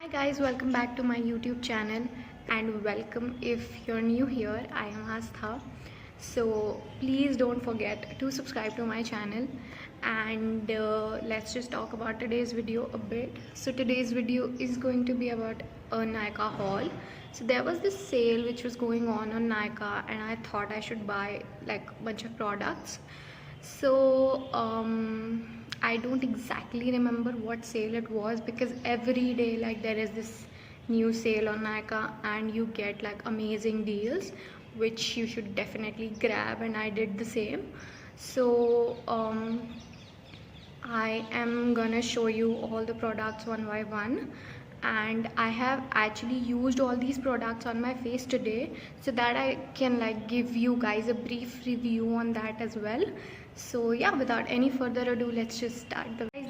Hi guys, welcome back to my YouTube channel and welcome if you're new here. I am Astha. So please don't forget to subscribe to my channel and let's just talk about today's video a bit. So today's video is going to be about a Nykaa haul. So there was this sale which was going on Nykaa and I thought I should buy like a bunch of products. So I don't exactly remember what sale it was because every day like there is this new sale on Nykaa and you get like amazing deals which you should definitely grab, and I did the same. So I am gonna show you all the products one by one, and I have actually used all these products on my face today so that I can like give you guys a brief review on that as well. So yeah, without any further ado, let's just start.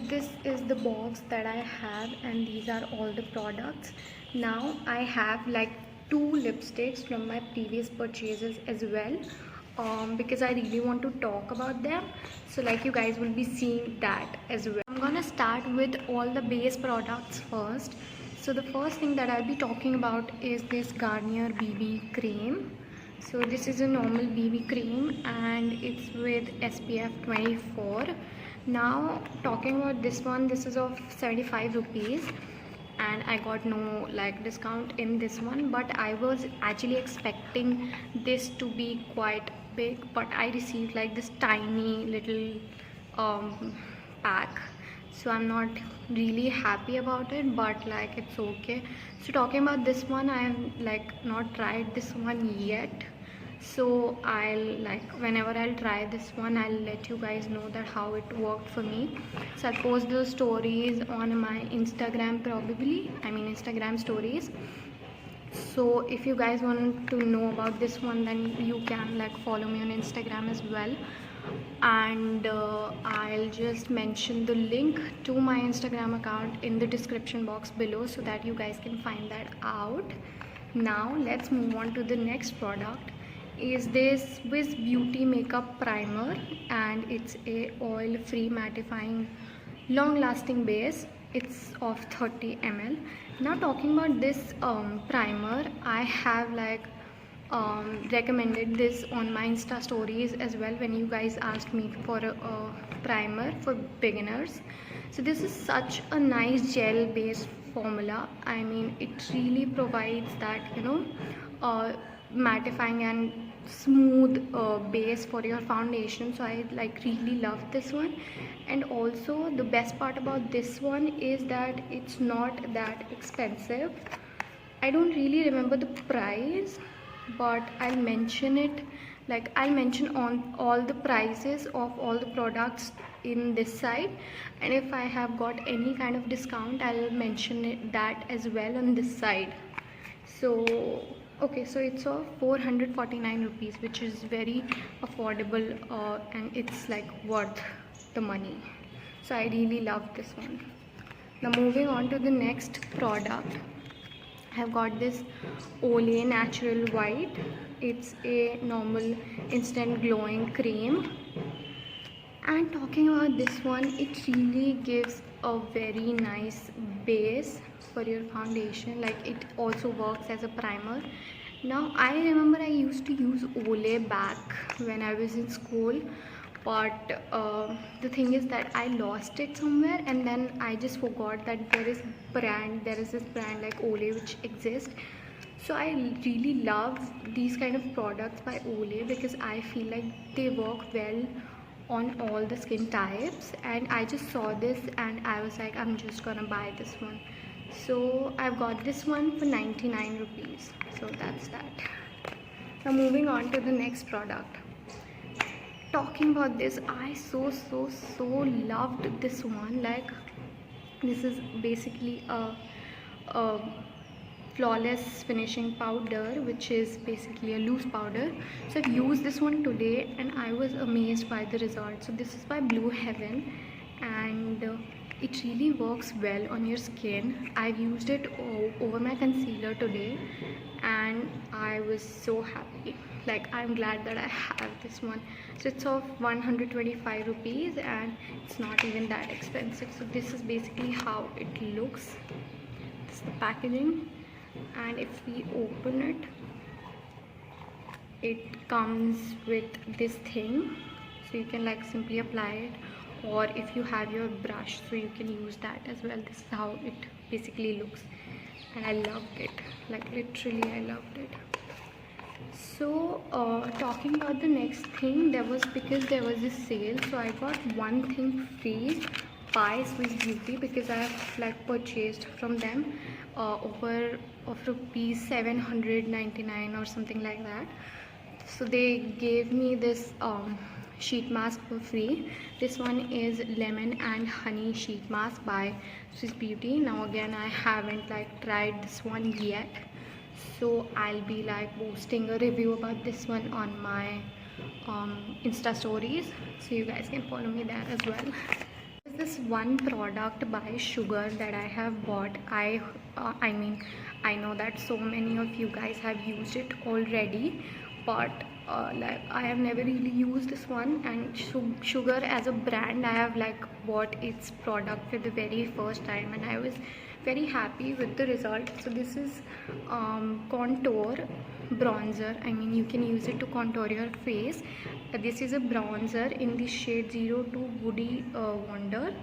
This is the box that I have and these are all the products. Now I have like two lipsticks from my previous purchases as well, because I really want to talk about them. So like you guys will be seeing that as well. I'm gonna start with all the base products first. So the first thing that I'll be talking about is this Garnier BB cream. So this is a normal BB cream and it's with SPF 24. Now talking about this one, this is of 75 rupees and I got no like discount in this one, but I was actually expecting this to be quite big, but I received like this tiny little pack, so I'm not really happy about it, but like it's okay. So talking about this one, I have like not tried this one yet, so I'll like whenever I'll try this one I'll let you guys know that how it worked for me. So I'll post the stories on my Instagram, probably I mean Instagram stories. So if you guys want to know about this one, then you can like follow me on Instagram as well, and I'll just mention the link to my Instagram account in the description box below so that you guys can find that out. Now let's move on to the next product. Is this Swiss Beauty Makeup Primer, and it's a oil free mattifying long lasting base. It's of 30 ml. Now talking about this primer, I have like recommended this on my Insta stories as well when you guys asked me for a primer for beginners. So this is such a nice gel based formula. I mean, it really provides that, you know, mattifying and smooth base for your foundation. So I like really love this one, and also the best part about this one is that it's not that expensive. I don't really remember the price, but I'll mention it, like I'll mention on all the prices of all the products in this side, and if I have got any kind of discount I'll mention it that as well on this side. So okay, so it's of 449 rupees, which is very affordable, and it's like worth the money. So I really love this one. Now moving on to the next product, I have got this Olay Natural White. It's a normal instant glowing cream, and talking about this one, it really gives a very nice base for your foundation. Like it also works as a primer. Now I remember I used to use Olay back when I was in school, but the thing is that I lost it somewhere, and then I just forgot that there is this brand like Olay which exists. So I really love these kind of products by Olay because I feel like they work well on all the skin types, and I just saw this and I was like, I'm just gonna buy this one. So I've got this one for 99 rupees. So that's that. Now moving on to the next product. Talking about this, I so loved this one. Like this is basically a flawless finishing powder, which is basically a loose powder. So I've used this one today and I was amazed by the result. So this is by Blue Heaven, and it really works well on your skin. I've used it over my concealer today and I was so happy. Like I'm glad that I have this one. So it's of 125 rupees and it's not even that expensive. So this is basically how it looks. is the packaging, and if we open it, it comes with this thing, so you can like simply apply it, or if you have your brush, so you can use that as well. This is how it basically looks, and I loved it, like literally I loved it. So talking about the next thing, because there was a sale, so I got one thing free by Swiss Beauty, because I have like purchased from them over of rupees 799 or something like that. So they gave me this sheet mask for free. This one is lemon and honey sheet mask by Swiss Beauty. Now again, I haven't like tried this one yet, so I'll be like posting a review about this one on my Insta stories, so you guys can follow me there as well. This one product by Sugar that I have bought. I mean, I know that so many of you guys have used it already, but like I have never really used this one. And Sugar as a brand, I have like bought its product for the very first time, and I was very happy with the result. So this is contour bronzer. I mean, you can use it to contour your face. This is a bronzer in the shade 02 Woody Wonder,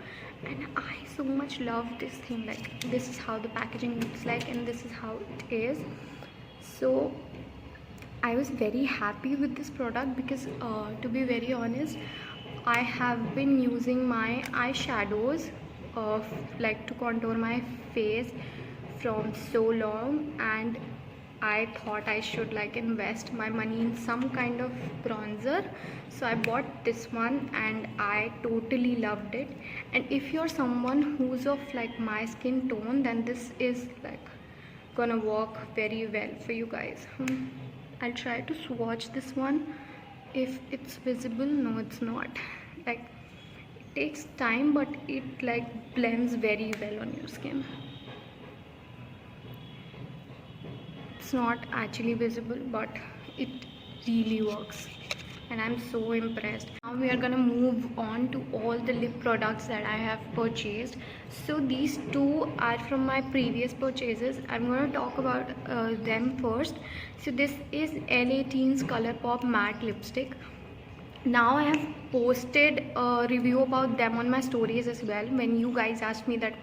and I so much love this thing. Like, this is how the packaging looks like, and this is how it is. So I was very happy with this product because to be very honest, I have been using my eyeshadows like to contour my face from so long, and I thought I should like invest my money in some kind of bronzer. So I bought this one and I totally loved it. And if you're someone who's of like my skin tone, then this is like gonna work very well for you guys. I'll try to swatch this one if it's visible. No, it's not. Like, it takes time, but it like blends very well on your skin. It's not actually visible, but it really works, and I'm so impressed. Now we are gonna move on to all the lip products that I have purchased. So these two are from my previous purchases. I'm gonna talk about them first. So this is L18's Colourpop matte lipstick. Now I have posted a review about them on my stories as well, when you guys asked me that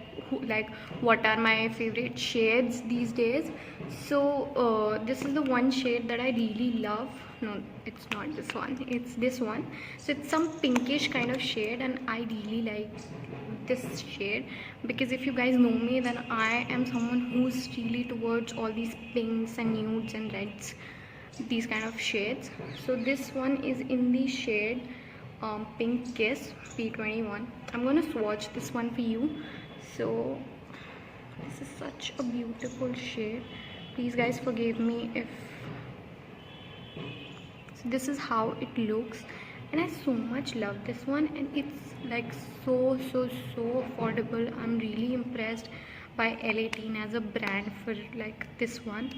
like what are my favorite shades these days. So this is the one shade that I really love. No, it's not this one, it's this one. So it's some pinkish kind of shade, and I really like this shade because if you guys know me, then I am someone who's really towards all these pinks and nudes and reds, these kind of shades. So this one is in the shade Pink Kiss P21. I'm gonna swatch this one for you. So this is such a beautiful shade. Please guys forgive me if... So this is how it looks, and I so much love this one, and it's like so affordable. I'm really impressed by L18 as a brand for like this one.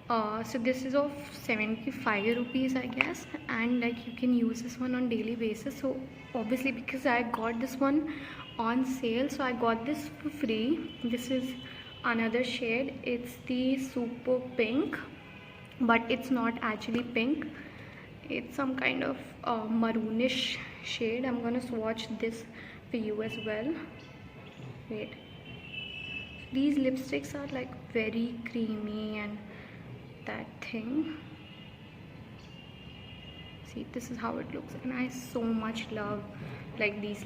So this is of 75 rupees, I guess, and like you can use this one on daily basis. So obviously because I got this one on sale, so I got this for free. This is another shade. It's the Super Pink, but it's not actually pink. It's some kind of maroonish shade. I'm gonna swatch this for you as well. Wait, these lipsticks are like very creamy and that thing. See, this is how it looks, and I so much love like these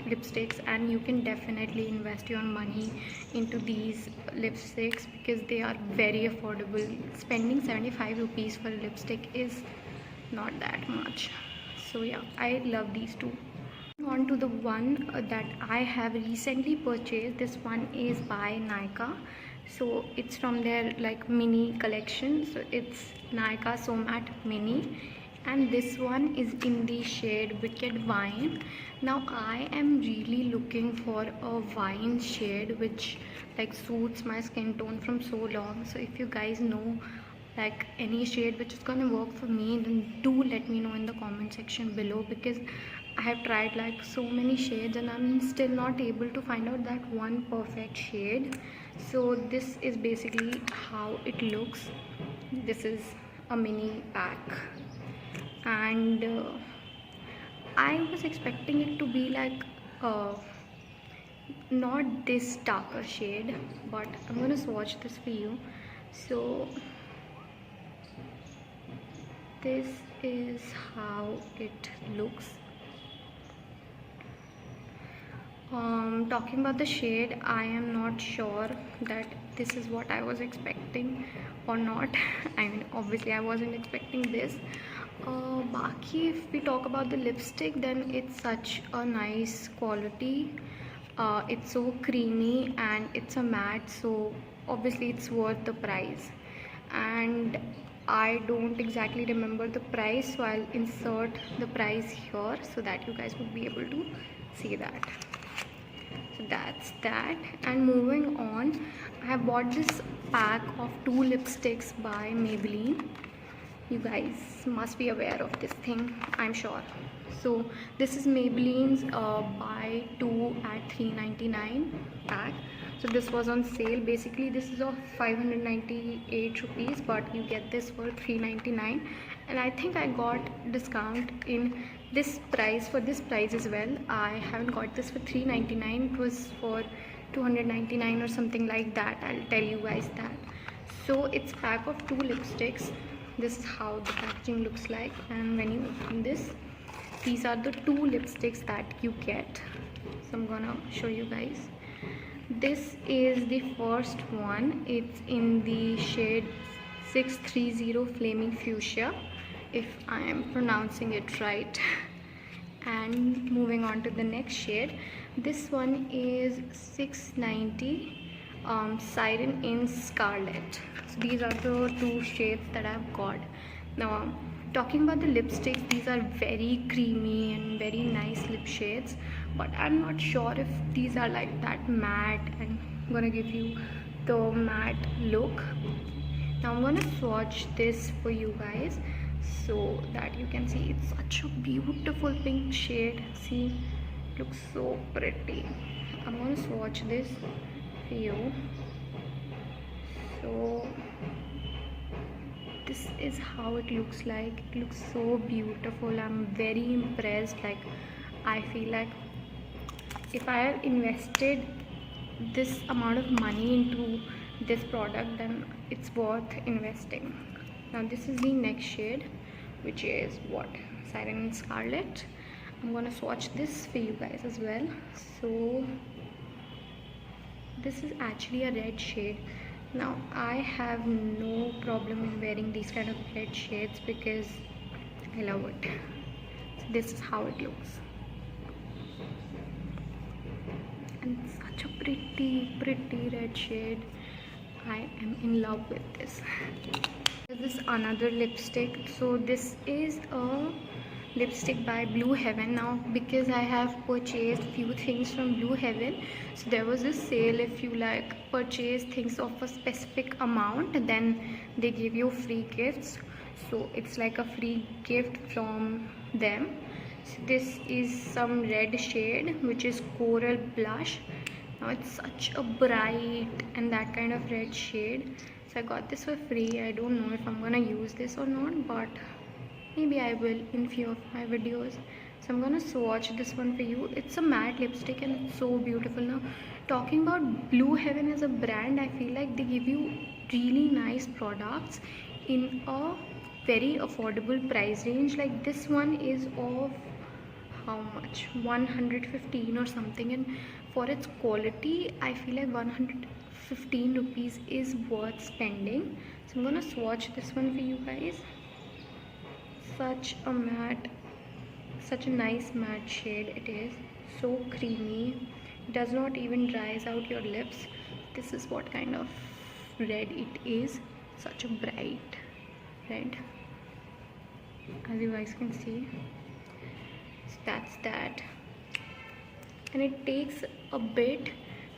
lipsticks, and you can definitely invest your money into these lipsticks because they are very affordable. Spending 75 rupees for a lipstick is not that much. So yeah, I love these two. On to the one that I have recently purchased. This one is by Nykaa. So it's from their like mini collection. So it's Nykaa So Matte Mini, and this one is in the shade Wicked Wine. Now I am really looking for a wine shade which like suits my skin tone from so long. So if you guys know like any shade which is gonna work for me, then do let me know in the comment section below, because I have tried like so many shades and I'm still not able to find out that one perfect shade. So this is basically how it looks. This is a mini pack, and I was expecting it to be like not this darker shade, but I'm gonna swatch this for you. So this is how it looks. Talking about the shade, I am not sure that this is what I was expecting or not. I mean, obviously I wasn't expecting this. Baki, if we talk about the lipstick, then it's such a nice quality. It's so creamy and it's a matte, so obviously it's worth the price. And I don't exactly remember the price, so I'll insert the price here so that you guys would be able to see that. So that's that. And moving on, I have bought this pack of 2 lipsticks by Maybelline. You guys must be aware of this thing, I'm sure. So this is Maybelline's buy 2 at 399 pack. So this was on sale. Basically this is of 598 rupees, but you get this for 399, and I think I got discount in this price for this price as well. I haven't got this for 399, it was for 299 or something like that. I'll tell you guys that. So it's pack of 2 lipsticks. This is how the packaging looks like, and when you open this, these are the 2 lipsticks that you get. So I'm gonna show you guys. This is the first one. It's in the shade 630 Flaming Fuchsia, if I am pronouncing it right. And moving on to the next shade, this one is 690 Siren in Scarlet. So these are the 2 shades that I've got. Now talking about the lipsticks, these are very creamy and very nice lip shades, but I'm not sure if these are like that matte, and I'm gonna give you the matte look. Now I'm gonna swatch this for you guys so that you can see. It's such a beautiful pink shade. See, it looks so pretty. I'm gonna swatch this for you. So this is how it looks like. It looks so beautiful. I'm very impressed. Like, I feel like if I have invested this amount of money into this product, then it's worth investing. Now this is the next shade, which is what, Siren in Scarlet. I'm gonna swatch this for you guys as well. So this is actually a red shade. Now I have no problem in wearing these kind of red shades because I love it. So this is how it looks, and it's such a pretty red shade. I am in love with this. This is another lipstick. So this is a lipstick by Blue Heaven. Now because I have purchased few things from Blue Heaven, so there was this sale. If you like purchase things of a specific amount, then they give you free gifts. So it's like a free gift from them. So this is some red shade, which is Coral Blush. Now it's such a bright and that kind of red shade, so I got this for free. I don't know if I'm gonna use this or not, but maybe I will in few of my videos. So I'm gonna swatch this one for you. It's a matte lipstick and it's so beautiful. Now talking about Blue Heaven as a brand, I feel like they give you really nice products in a very affordable price range. Like this one is of how much, 115 or something, and for its quality I feel like 115 rupees is worth spending. So I'm gonna swatch this one for you guys. Such a nice matte shade. It is so creamy, it does not even dries out your lips. This is what kind of red it is. Such a bright red, as you guys can see. So that's that, and it takes a bit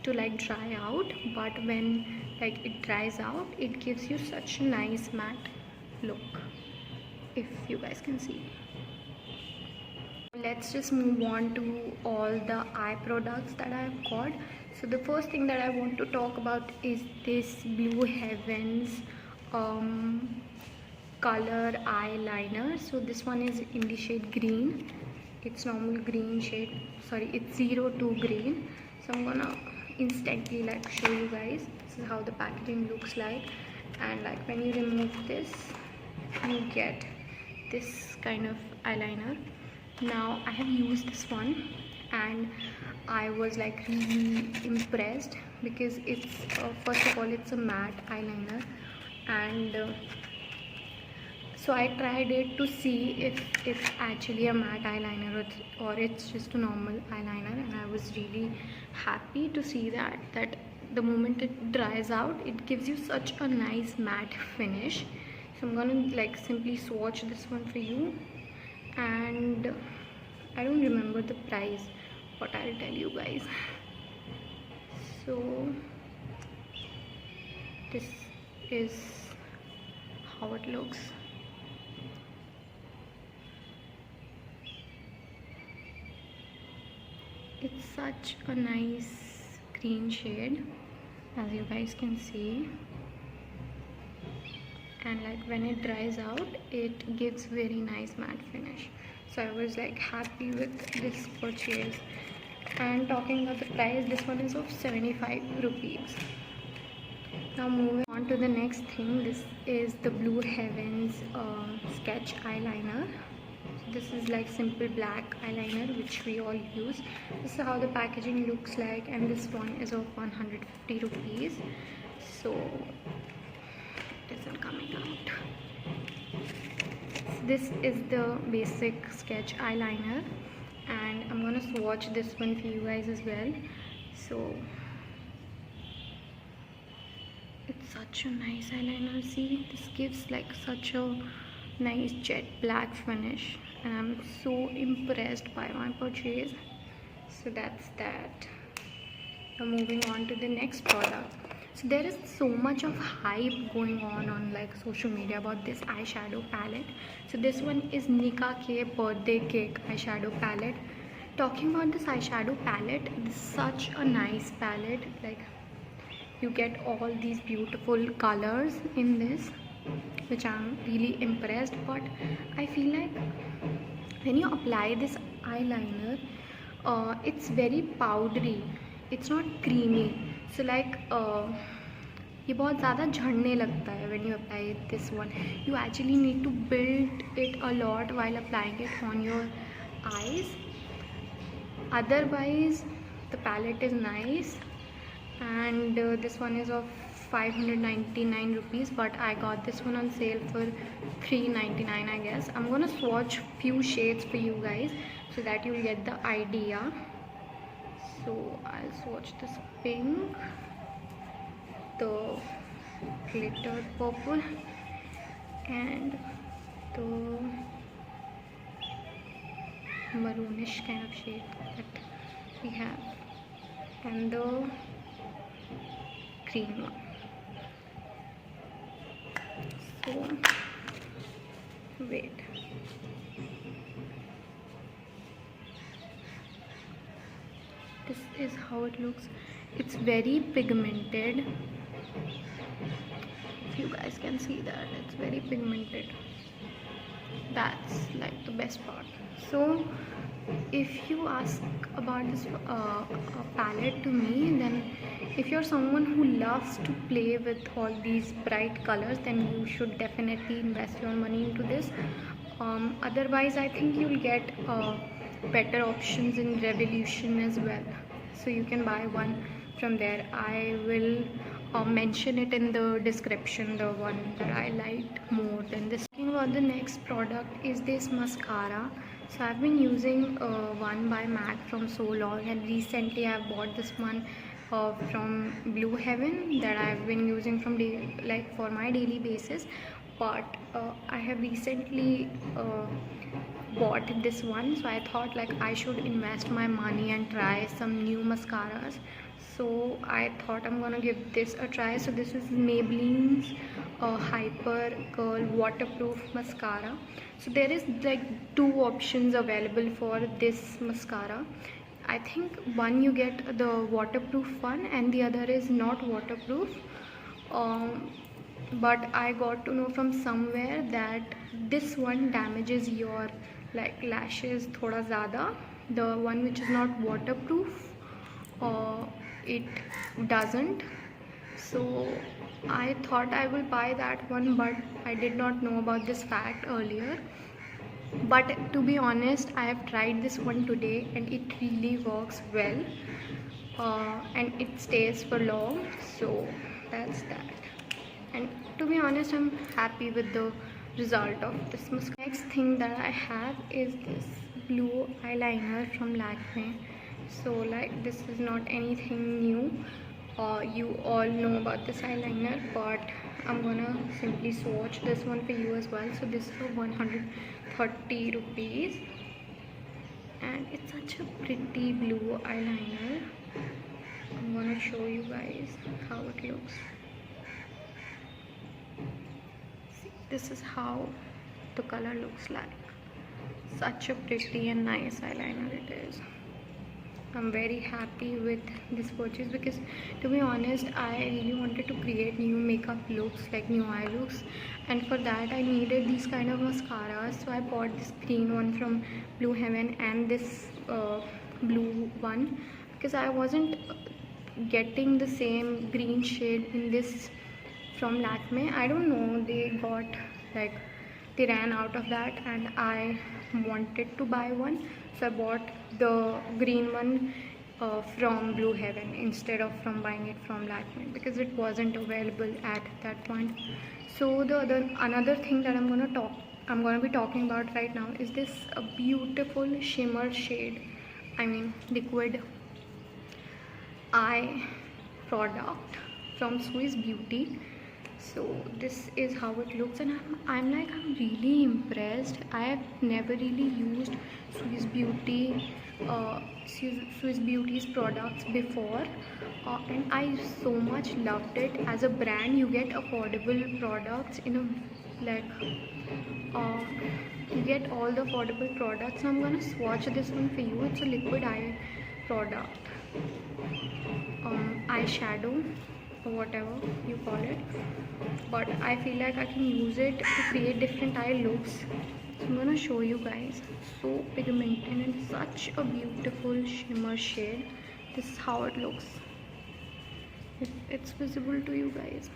to like dry out, but when like it dries out, it gives you such a nice matte look, if you guys can see. Let's just move on to all the eye products that I've got. So the first thing that I want to talk about is this Blue Heavens color eyeliner. So this one is in the shade green. It's normal green shade, sorry, it's 02 green. So I'm gonna instantly like show you guys. This is how the packaging looks like, and like when you remove this, you get this kind of eyeliner. Now I have used this one and I was like really impressed because it's first of all it's a matte eyeliner, and so I tried it to see if it's actually a matte eyeliner or it's just a normal eyeliner, and I was really happy to see that the moment it dries out, it gives you such a nice matte finish. So I'm gonna like simply swatch this one for you, and I don't remember the price, but I'll tell you guys. So this is how it looks. It's such a nice green shade, as you guys can see, and like when it dries out, it gives very nice matte finish. So I was like happy with this purchase. And talking about the price, this one is of 75 rupees. Now moving on to the next thing, this is the Blue Heavens sketch eyeliner. So this is like simple black eyeliner which we all use. This is how the packaging looks like, and this one is of 150 rupees. So it isn't coming out. This is the basic sketch eyeliner, and I'm gonna swatch this one for you guys as well. So it's such a nice eyeliner. See, this gives like such a nice jet black finish, and I'm so impressed by my purchase. So that's that. Now moving on to the next product. So there is so much of hype going on like social media about this eyeshadow palette. So this one is Nika K Birthday Cake eyeshadow palette. Talking about this eyeshadow palette, it's such a nice palette. Like you get all these beautiful colors in this, which I'm really impressed. But I feel like when you apply this eyeliner, it's very powdery, it's not creamy. So like ये बहुत ज़्यादा झड़ने लगता है when you apply this one. You actually need to build it a lot while applying it on your eyes. Otherwise the palette is nice, and this one is of 599 rupees, but I got this one on sale for 399 I guess. I'm gonna swatch few shades for you guys so that you'll get the idea. So I'll swatch this pink, the glittered purple, and the maroonish kind of shade that we have, and the green one. So wait, this is how it looks. It's very pigmented. If you guys can see that, it's very pigmented. That's like the best part. So if you ask about this palette to me, then if you're someone who loves to play with all these bright colors, then you should definitely invest your money into this. Otherwise I think you'll get better options in Revolution as well, so you can buy one from there. I will mention it in the description, the one that I liked more than this. Talking about the next product is this mascara. So I've been using one by MAC from so long, and recently I've bought this one from Blue Heaven that I've been using from like for my daily basis. But I have recently bought this one, so I thought like I should invest my money and try some new mascaras. So I thought I'm gonna give this a try. So this is Maybelline's Hyper Curl Waterproof Mascara. So there is like two options available for this mascara. I think one you get the waterproof one and the other is not waterproof. But I got to know from somewhere that this one damages your like lashes thoda zyada. The one which is not waterproof, it doesn't. So I thought I will buy that one, but I did not know about this fact earlier. But to be honest, I have tried this one today and it really works well, and it stays for long. So that's that. And to be honest, I'm happy with the result of this mascara. Next thing that I have is this blue eyeliner from Lakme. So like, this is not anything new. You all know about this eyeliner, but I'm gonna simply swatch this one for you as well. So this is for 130 rupees and it's such a pretty blue eyeliner. I'm gonna show you guys how it looks. See, this is how the color looks like. Such a pretty and nice eyeliner it is. I'm very happy with this purchase because, to be honest, I really wanted to create new makeup looks, like new eye looks, and for that I needed these kind of mascaras. So I bought this green one from Blue Heaven and this blue one because I wasn't getting the same green shade in this from Lakme. I don't know, they ran out of that and I wanted to buy one, so I bought the green one from Blue Heaven instead of from buying it from Lakme because it wasn't available at that point. So another thing that I'm gonna be talking about right now is this beautiful shimmer shade, I mean liquid eye product from Swiss Beauty. So this is how it looks and I'm really impressed. I have never really used Swiss Beauty's products before, and I so much loved it. As a brand, you get affordable products in a you get all the affordable products. So I'm gonna swatch this one for you. It's a liquid eye product, eyeshadow or whatever you call it, but I feel like I can use it to create different eye looks. So I'm gonna show you guys. So pigmented and such a beautiful shimmer shade. This is how it looks. It's visible to you guys.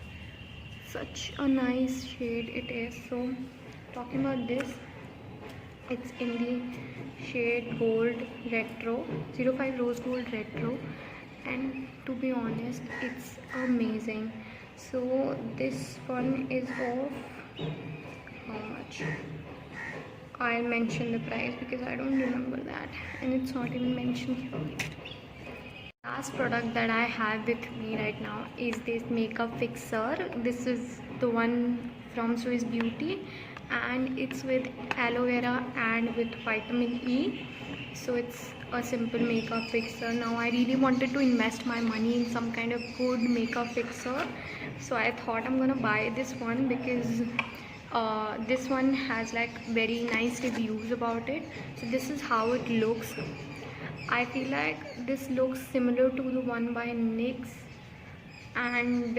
Such a nice shade it is. So talking about this, it's in the shade Gold Retro, 05 Rose Gold Retro, and to be honest, it's amazing. So this one is of how much? I'll mention the price because I don't remember that and it's not even mentioned here. Last product that I have with me right now is this makeup fixer. This is the one from Swiss Beauty and it's with aloe vera and with vitamin E. So it's a simple makeup fixer. Now I really wanted to invest my money in some kind of good makeup fixer, so I thought I'm gonna buy this one because this one has like very nice reviews about it. So this is how it looks. I feel like this looks similar to the one by NYX. And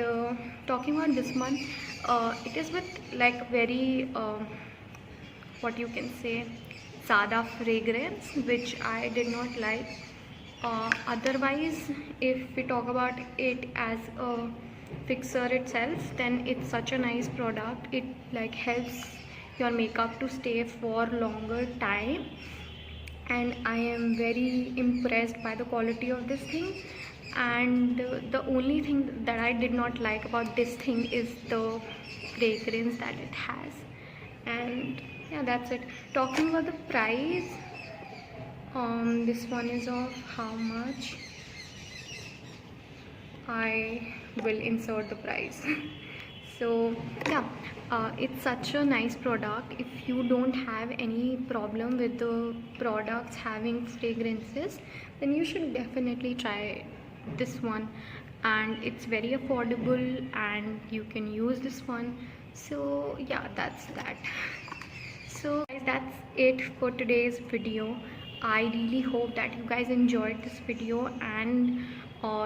talking about this one, it is with like very what you can say, sada fragrance, which I did not like. Otherwise, if we talk about it as a fixer itself, then it's such a nice product. It like helps your makeup to stay for longer time, and I am very impressed by the quality of this thing. And the only thing that I did not like about this thing is the fragrance that it has. And yeah, that's it. Talking about the price, this one is of how much? I will insert the price. So yeah, it's such a nice product. If you don't have any problem with the products having fragrances, then you should definitely try this one, and it's very affordable and you can use this one. So yeah, that's that. So guys, that's it for today's video. I really hope that you guys enjoyed this video and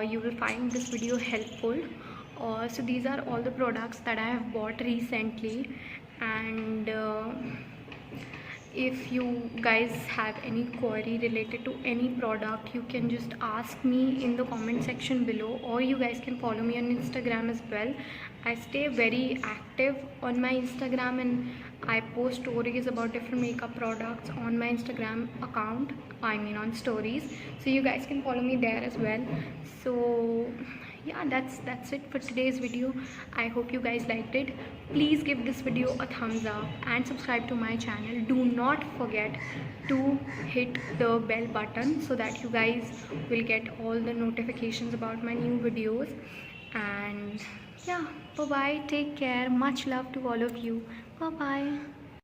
you will find this video helpful. So these are all the products that I have bought recently, and if you guys have any query related to any product, you can just ask me in the comment section below, or you guys can follow me on Instagram as well. I stay very active on my Instagram, and I post stories about different makeup products on my Instagram account, I mean on stories, so you guys can follow me there as well. So yeah, that's it for today's video. I hope you guys liked it. Please give this video a thumbs up and subscribe to my channel. Do not forget to hit the bell button so that you guys will get all the notifications about my new videos. And yeah, bye bye, take care, much love to all of you. Bye bye.